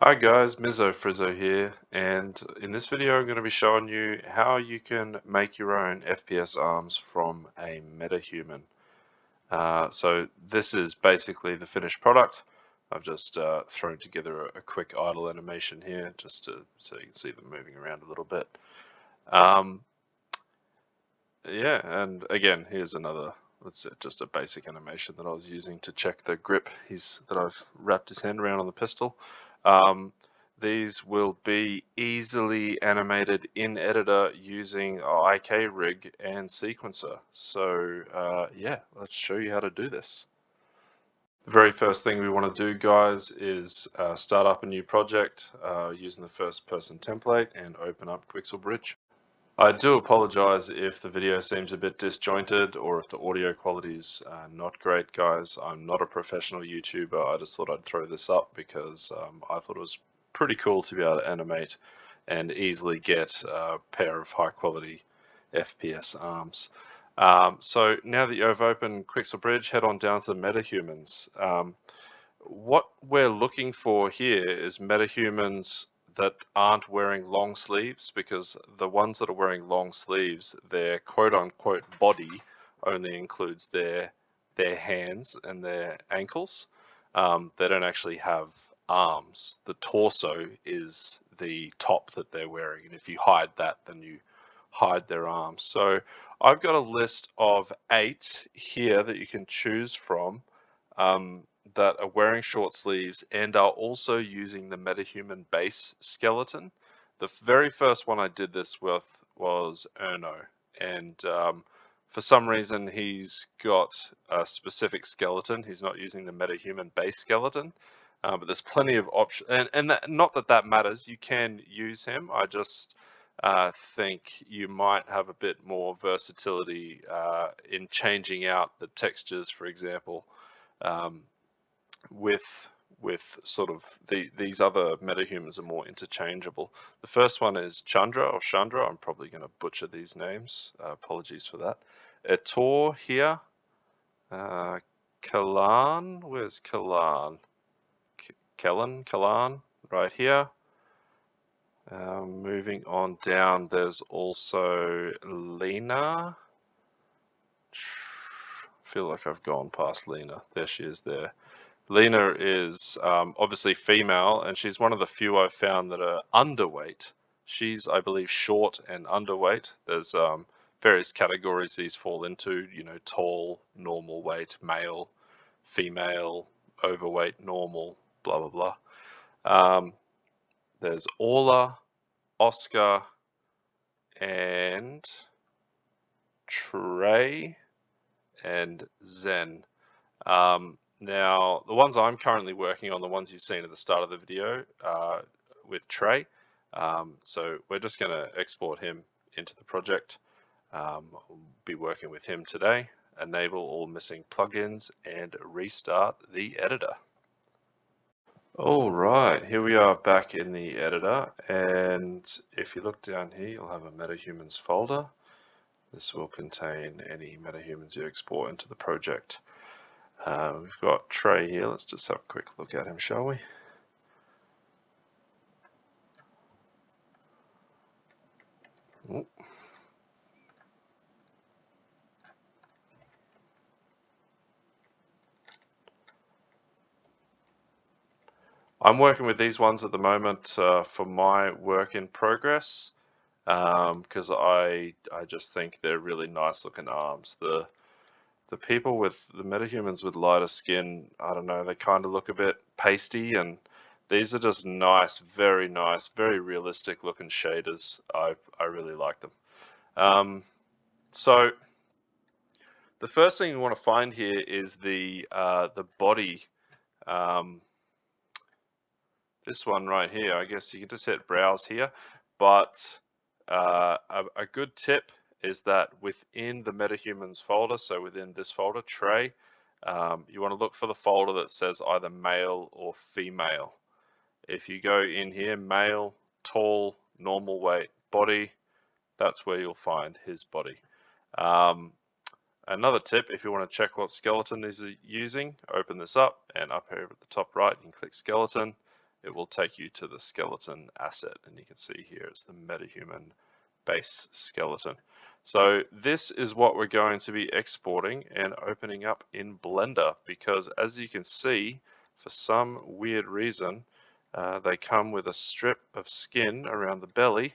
Hi guys, Mizzo Frizzo here, and in this video I'm going to be showing you how you can make your own FPS arms from a Metahuman. So this is basically the finished product. I've just thrown together a quick idle animation here so you can see them moving around a little bit. Yeah, and again, here's another, just a basic animation that I was using to check the grip that I've wrapped his hand around on the pistol. These will be easily animated in editor using IK rig and sequencer. So yeah, let's show you how to do this. The very first thing we want to do, guys, is start up a new project using the first person template and open up Quixel Bridge. I do apologize if the video seems a bit disjointed or if the audio quality is not great, guys. I'm not a professional YouTuber. I just thought I'd throw this up because I thought it was pretty cool to be able to animate and easily get a pair of high quality FPS arms. So now that you've opened Quixel Bridge, head on down to the Metahumans. What we're looking for here is Metahumans that aren't wearing long sleeves, because the ones that are wearing long sleeves, their quote-unquote body only includes their hands and their ankles. They don't actually have arms. The torso is the top that they're wearing, and if you hide that, then you hide their arms. So I've got a list of 8 here that you can choose from. That are wearing short sleeves and are also using the Metahuman base skeleton. The very first one I did this with was Erno, and for some reason he's got a specific skeleton. He's not using the Metahuman base skeleton, but there's plenty of options, and not that that matters. You can use him. I just think you might have a bit more versatility in changing out the textures, for example. With sort of these other metahumans are more interchangeable. The first one is Chandra or Chandra. I'm probably going to butcher these names. Apologies for that. Etor here. Kalan. Where's Kalan? Kalan right here. Moving on down, there's also Lena. I feel like I've gone past Lena. There she is there. Lena is obviously female, and she's one of the few I've found that are underweight. She's, I believe, short and underweight. There's various categories these fall into, you know, tall, normal weight, male, female, overweight, normal, blah, blah, blah. There's Orla, Oscar, and Trey, and Zen. Now, the ones I'm currently working on, the ones you've seen at the start of the video with Trey. So we're just going to export him into the project. We'll be working with him today. Enable all missing plugins and restart the editor. All right, here we are back in the editor. And if you look down here, you'll have a Metahumans folder. This will contain any Metahumans you export into the project. We've got Trey here. Let's just have a quick look at him, shall we? Ooh. I'm working with these ones at the moment for my work in progress because I just think they're really nice looking arms. The people with the metahumans with lighter skin, I don't know, they kind of look a bit pasty, and these are just nice, very realistic looking shaders. I really like them. So the first thing we want to find here is the body. This one right here. I guess you can just hit browse here, but a good tip is that within the Metahumans folder, so within this folder, Tray, you want to look for the folder that says either male or female. If you go in here, male, tall, normal weight, body, that's where you'll find his body. Another tip, if you want to check what skeleton these are using, open this up, and up here at the top right, you can click skeleton, it will take you to the skeleton asset, and you can see here it's the Metahuman base skeleton. So this is what we're going to be exporting and opening up in Blender, because as you can see, for some weird reason, they come with a strip of skin around the belly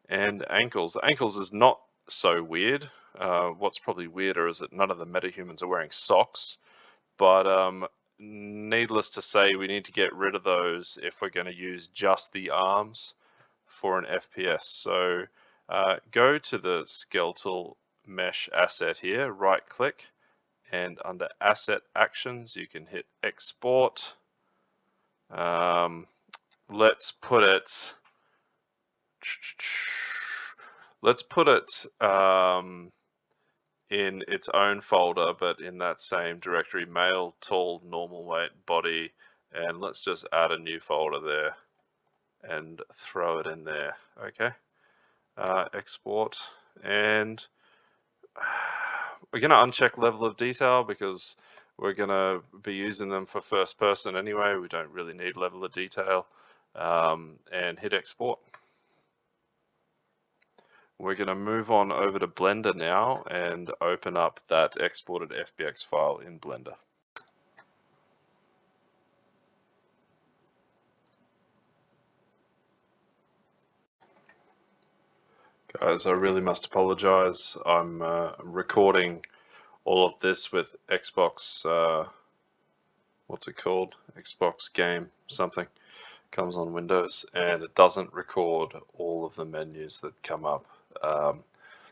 and ankles. The ankles is not so weird. What's probably weirder is that none of the metahumans are wearing socks, but needless to say, we need to get rid of those if we're going to use just the arms for an FPS. So go to the skeletal mesh asset here, right click, and under asset actions you can hit export. Let's put it in its own folder, but in that same directory, male, tall, normal weight, body, and let's just add a new folder there and throw it in there. Okay, export, and we're going to uncheck level of detail because we're going to be using them for first person anyway. We don't really need level of detail, and hit export. We're going to move on over to Blender now and open up that exported FBX file in Blender. Guys, I really must apologize. I'm recording all of this with Xbox, what's it called? Xbox game something. Comes on Windows, and it doesn't record all of the menus that come up.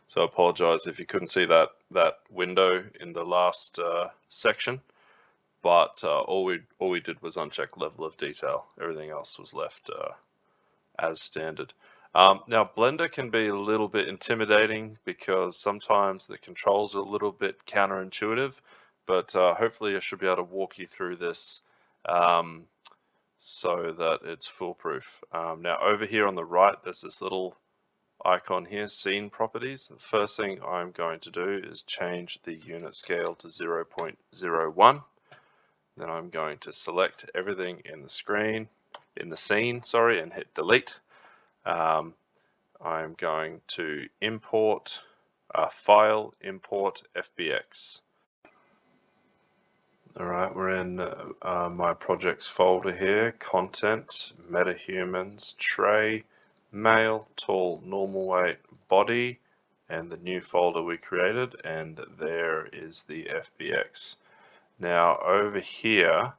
So I apologize if you couldn't see that window in the last section, but all we did was uncheck level of detail. Everything else was left as standard. Now Blender can be a little bit intimidating because sometimes the controls are a little bit counterintuitive, but hopefully I should be able to walk you through this so that it's foolproof. Now over here on the right, there's this little icon here, scene properties. The first thing I'm going to do is change the unit scale to 0.01. Then I'm going to select everything in the scene, and hit delete. I'm going to import file, import FBX. Alright, we're in my projects folder here, content, metahumans, tray, male, tall, normal weight, body, and the new folder we created, and there is the FBX. Now over here,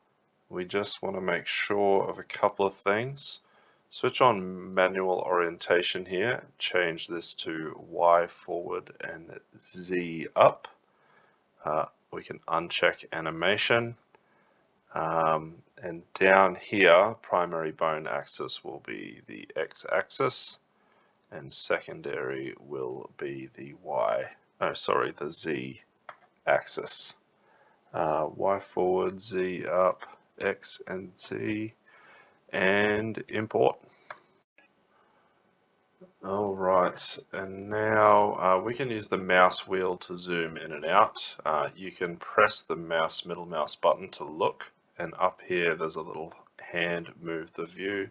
we just want to make sure of a couple of things. Switch on manual orientation here, change this to Y forward and Z up. We can uncheck animation. And down here, primary bone axis will be the X axis, and secondary will be the the Z axis. Y forward, Z up, X and Z, and import. Alright, and now we can use the mouse wheel to zoom in and out. You can press the middle mouse button to look, and up here there's a little hand move the view.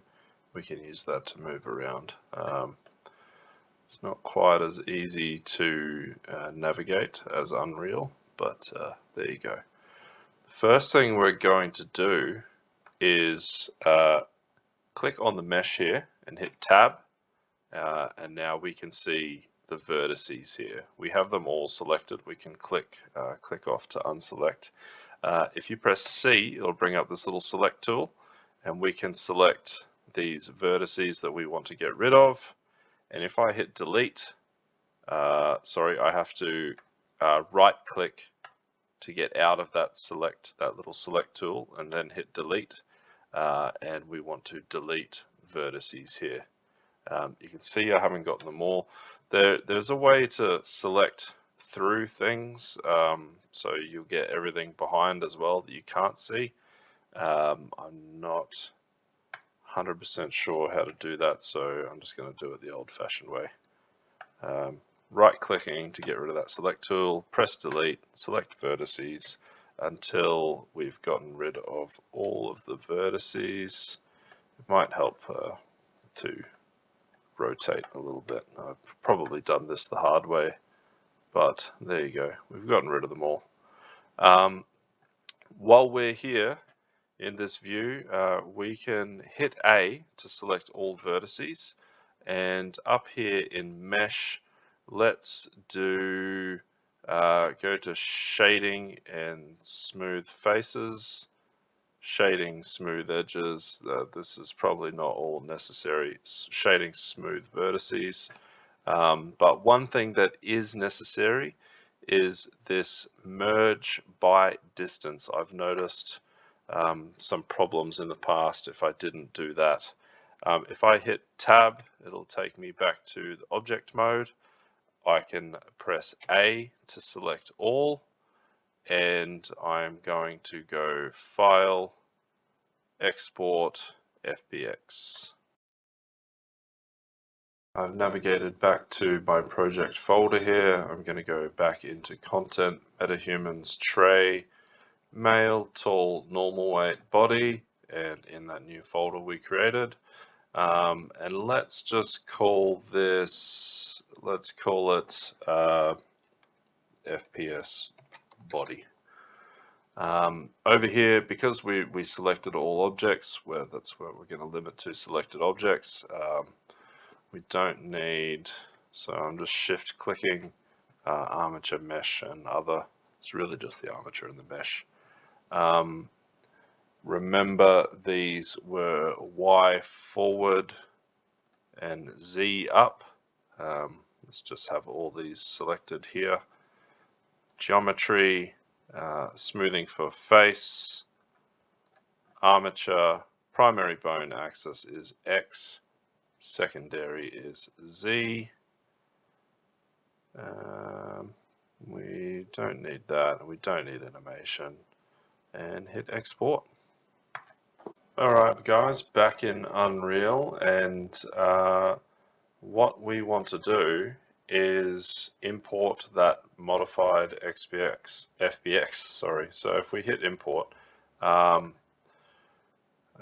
We can use that to move around. It's not quite as easy to navigate as Unreal, but there you go. The first thing we're going to do is click on the mesh here and hit tab, and now we can see the vertices here. We have them all selected. We can click off to unselect. If you press C, it'll bring up this little select tool, and we can select these vertices that we want to get rid of. And if I hit delete, I have to right click to get out of that little select tool, and then hit delete, and we want to delete vertices here. You can see I haven't gotten them all. There's a way to select through things, so you'll get everything behind as well that you can't see. I'm not 100% sure how to do that, so I'm just going to do it the old-fashioned way. Right clicking to get rid of that select tool, press delete, select vertices until we've gotten rid of all of the vertices. It might help to rotate a little bit. I've probably done this the hard way, but there you go. We've gotten rid of them all. While we're here in this view, we can hit A to select all vertices, and up here in Mesh, let's do go to Shading and Smooth Faces, Shading Smooth Edges. This is probably not all necessary. Shading Smooth Vertices. But one thing that is necessary is this merge by distance. I've noticed some problems in the past if I didn't do that. If I hit tab, it'll take me back to the object mode. I can press A to select all, and I'm going to go File, Export, FBX. I've navigated back to my project folder here. I'm going to go back into Content, Metahumans, Tray, Male, Tall, Normal Weight, Body, and in that new folder we created. And let's just call this, let's call it FPS Body. Over here, because we selected all objects, that's where we're going to limit to selected objects. We don't need, so I'm just shift clicking armature, mesh, and other. It's really just the armature and the mesh. Remember, these were Y forward and Z up. Let's just have all these selected here. Geometry, smoothing for face, armature, primary bone axis is X. Secondary is Z. We don't need that. We don't need animation. And hit export. Alright guys, back in Unreal, and what we want to do is import that modified FBX. Sorry. So if we hit import, I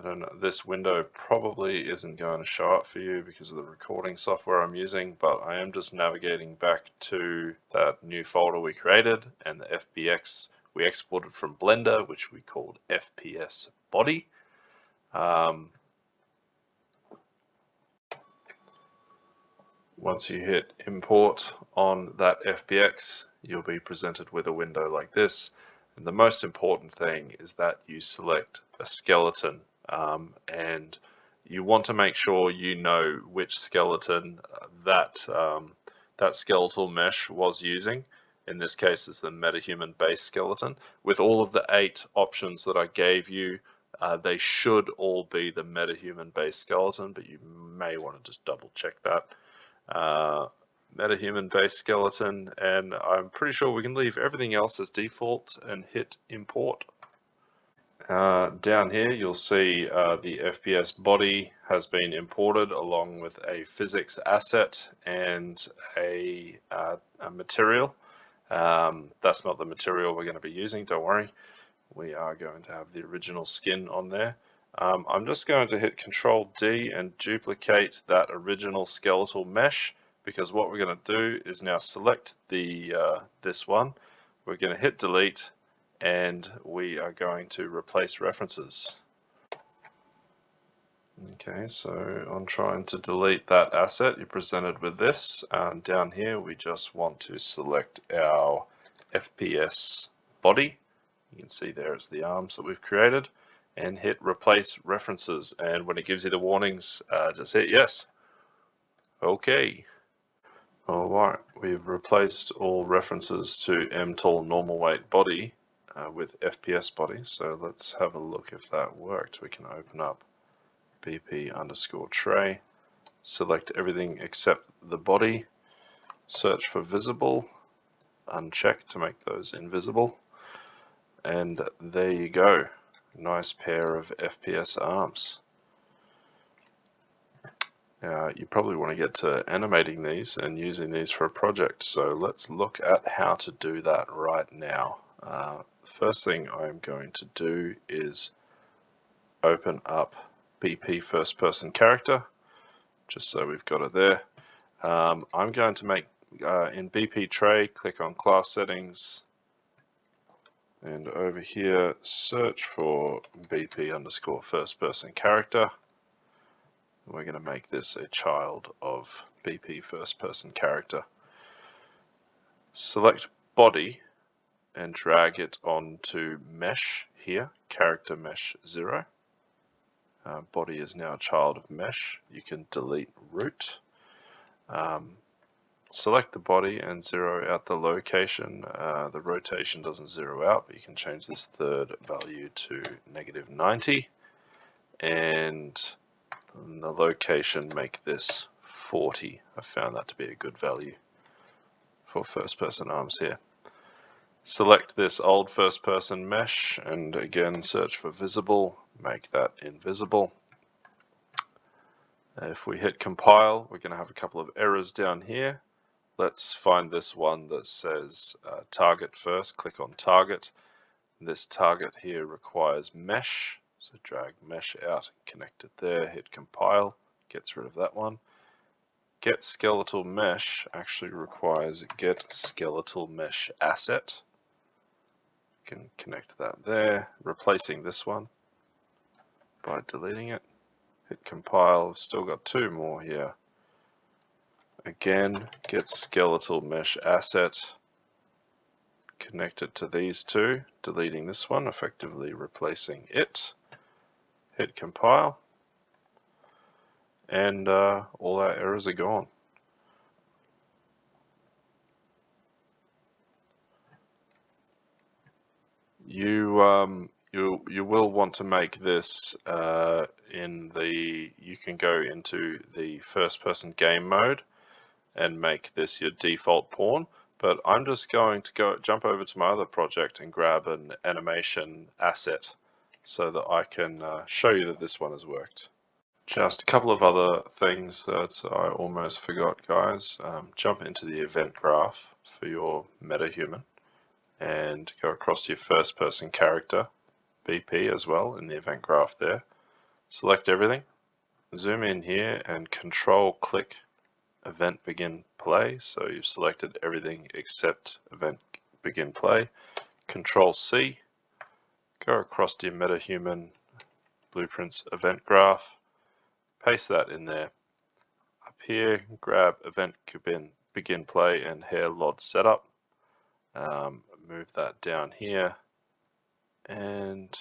don't know, this window probably isn't going to show up for you because of the recording software I'm using, but I am just navigating back to that new folder we created and the FBX we exported from Blender, which we called FPS Body. Once you hit import on that FBX, you'll be presented with a window like this. And the most important thing is that you select a skeleton, and you want to make sure you know which skeleton that skeletal mesh was using. In this case, it's the Metahuman base skeleton. With all of the 8 options that I gave you, they should all be the Metahuman base skeleton, but you may want to just double check that. Metahuman base skeleton, and I'm pretty sure we can leave everything else as default and hit import. Down here you'll see the FPS body has been imported along with a physics asset and a material. That's not the material we're going to be using, don't worry. We are going to have the original skin on there. I'm just going to hit Control D and duplicate that original skeletal mesh, because what we're going to do is now select the this one. We're going to hit delete, and we are going to replace references. Okay, so on trying to delete that asset, you're presented with this. Down here, we just want to select our FPS body. You can see there it's the arms that we've created, and hit replace references. And when it gives you the warnings, just hit yes. Okay. Alright, we've replaced all references to mtall normal weight body with FPS body. So let's have a look if that worked. We can open up BP_tray, select everything except the body, search for visible, uncheck to make those invisible, and there you go. Nice pair of FPS arms. Now you probably want to get to animating these and using these for a project, so let's look at how to do that right now. First thing I'm going to do is open up BP first person character, just so we've got it there. I'm going to make, in BP tray, click on class settings, and over here search for BP underscore first person character. We're going to make this a child of BP first person character. Select body and drag it onto mesh here, character mesh 0. Body is now a child of mesh. You can delete root. Select the body and zero out the location. The rotation doesn't zero out, but you can change this third value to -90. And the location, make this 40. I found that to be a good value for first person arms here. Select this old first person mesh and again search for visible, make that invisible. If we hit compile, we're going to have a couple of errors down here. Let's find this one that says target first. Click on target. This target here requires mesh, so drag mesh out and connect it there. Hit compile, gets rid of that one. Get skeletal mesh actually requires get skeletal mesh asset. Can connect that there, replacing this one by deleting it. Hit compile, I've still got two more here. Again, get skeletal mesh asset, connect it to these two, deleting this one, effectively replacing it. Hit compile, and all our errors are gone. You will want to make this you can go into the first person game mode and make this your default pawn, but I'm just going to jump over to my other project and grab an animation asset so that I can show you that this one has worked. Just a couple of other things that I almost forgot, guys. Jump into the event graph for your Metahuman and go across to your first person character, BP as well, in the event graph there. Select everything, zoom in here and control click event begin play. So you've selected everything except event begin play. Control C, go across to your Metahuman blueprints event graph, paste that in there. Up here, grab event begin play and hair LOD setup. Move that down here and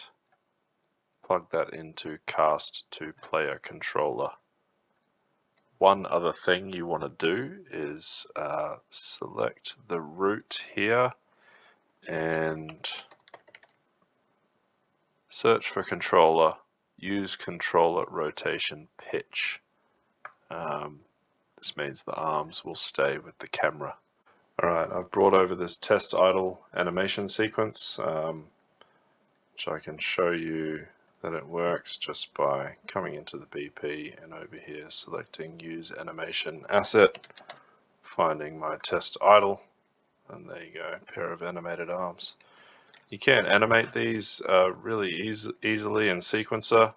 plug that into cast to player controller. One other thing you want to do is select the root here and search for controller, use controller rotation pitch. This means the arms will stay with the camera. Alright, I've brought over this test idle animation sequence, which I can show you that it works just by coming into the BP and over here selecting use animation asset, finding my test idle, and there you go, a pair of animated arms. You can animate these really easily in Sequencer.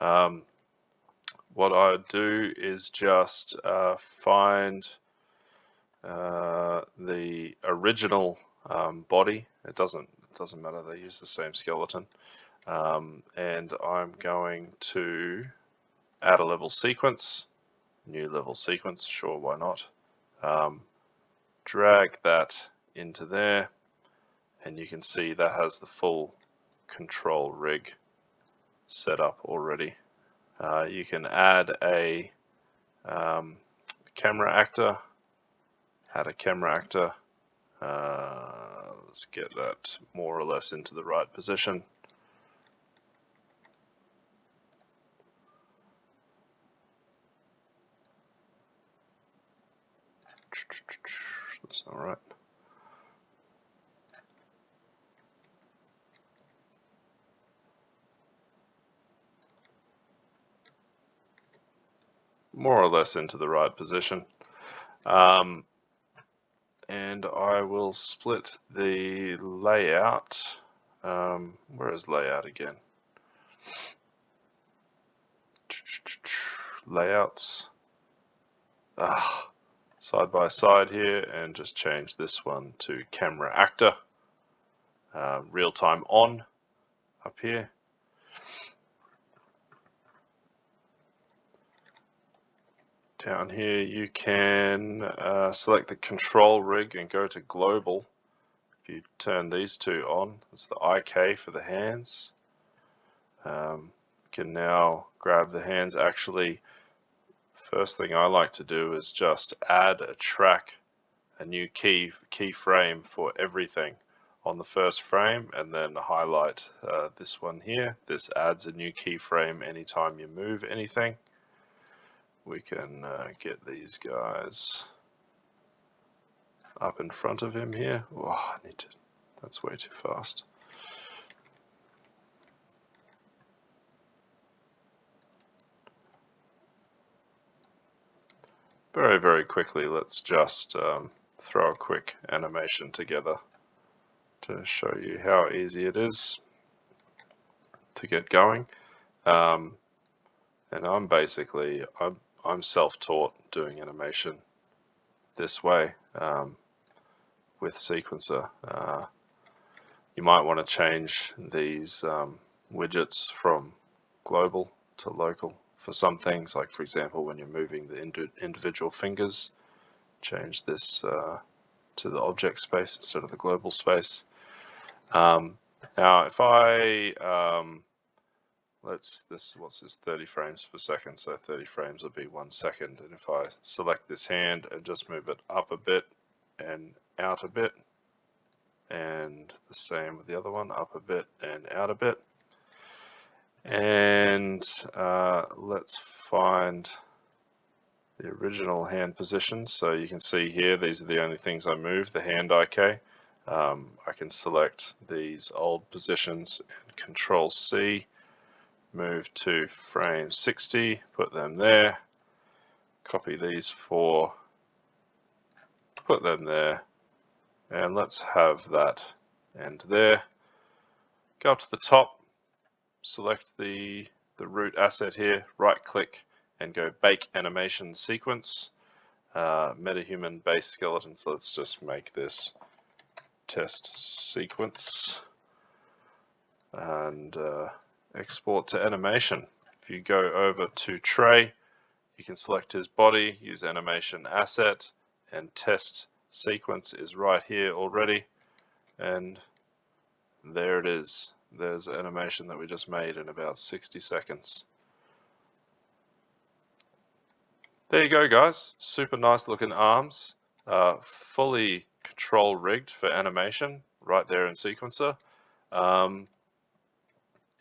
What I do is just find the original body. It doesn't matter, they use the same skeleton. And I'm going to add a level sequence, new level sequence, sure, why not. Drag that into there, and you can see that has the full control rig set up already. You can add a camera actor, add a camera actor. Let's get that more or less into the right position. That's all right. More or less into the right position. And I will split the layout. Where is layout again? layouts, side by side here, and just change this one to camera actor, real time on up here. Down here you can select the control rig and go to global. If you turn these two on, it's the IK for the hands. You can now grab the hands. Actually, first thing I like to do is just add a track, a new keyframe for everything on the first frame, and then highlight this one here. This adds a new keyframe anytime you move anything. We can get these guys up in front of him here. Oh, I need to, that's way too fast. Very, very quickly, let's just throw a quick animation together to show you how easy it is to get going. And I'm basically, I'm self-taught doing animation this way with Sequencer. You might want to change these widgets from global to local for some things, like for example when you're moving the individual fingers, change this to the object space instead of the global space. Now if I what's this 30 frames per second, so 30 frames will be 1 second, and if I select this hand and just move it up a bit and out a bit, and the same with the other one, up a bit and out a bit, and let's find the original hand positions. So you can see here, these are the only things I move, the hand IK. I can select these old positions and Control C, move to frame 60, put them there, copy these 4, put them there, and let's have that end there. Go up to the top, select the root asset here, right click and go Bake Animation Sequence, Metahuman Base Skeleton. So let's just make this test sequence and export to animation. If you go over to tray, you can select his body, use animation asset, and test sequence is right here already, and there it is. There's animation that we just made in about 60 seconds. There you go, guys. Super nice looking arms, fully control rigged for animation right there in Sequencer.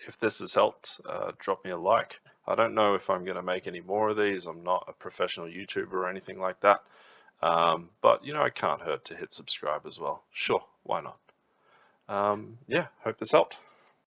If this has helped, drop me a like. I don't know if I'm going to make any more of these. I'm not a professional YouTuber or anything like that. But, you know, it can't hurt to hit subscribe as well. Sure, why not? Yeah, hope this helped.